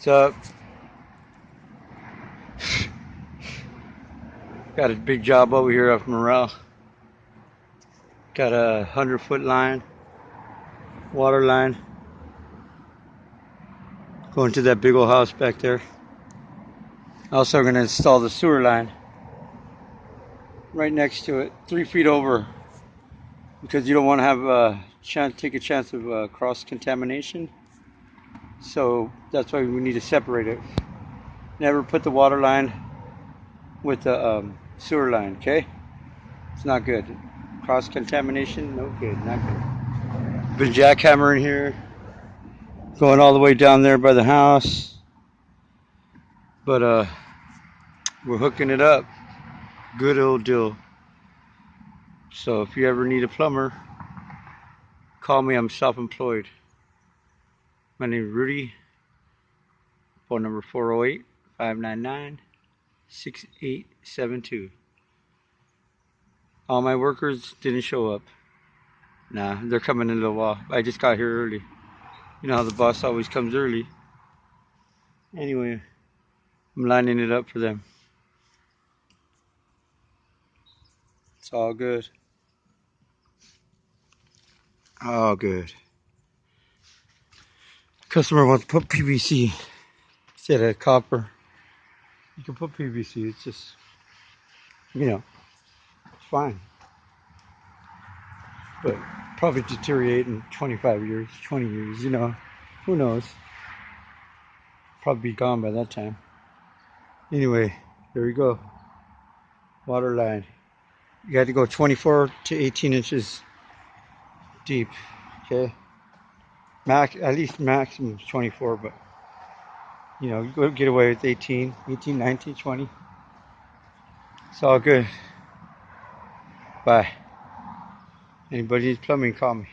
What's up? Got a big job over here off Morel. Got a 100-foot line, water line, going to that big old house back there. Also going to install the sewer line right next to it, 3 feet over, because you don't want to have take a chance of cross contamination. So that's why we need to separate it. Never put the water line with the sewer line, okay? It's not good. Cross contamination, no good, not good. Been jackhammering here, going all the way down there by the house, but we're hooking it up. Good old deal. So if you ever need a plumber, call me. I'm self-employed. My name is Rudy. Phone number 408-599-6872. All my workers didn't show up. Nah, they're coming in a little while. I just got here early. You know how the boss always comes early. Anyway, I'm lining it up for them. It's all good. All good. Customer wants to put PVC instead of copper. You can put PVC. It's just, it's fine. But probably deteriorate in 25 years, 20 years, who knows? Probably be gone by that time. Anyway, there we go. Water line. You got to go 24 to 18 inches deep, okay? At least maximum 24, but you go get away with 18, 19, 20. It's all good. Bye. Anybody needs plumbing, call me.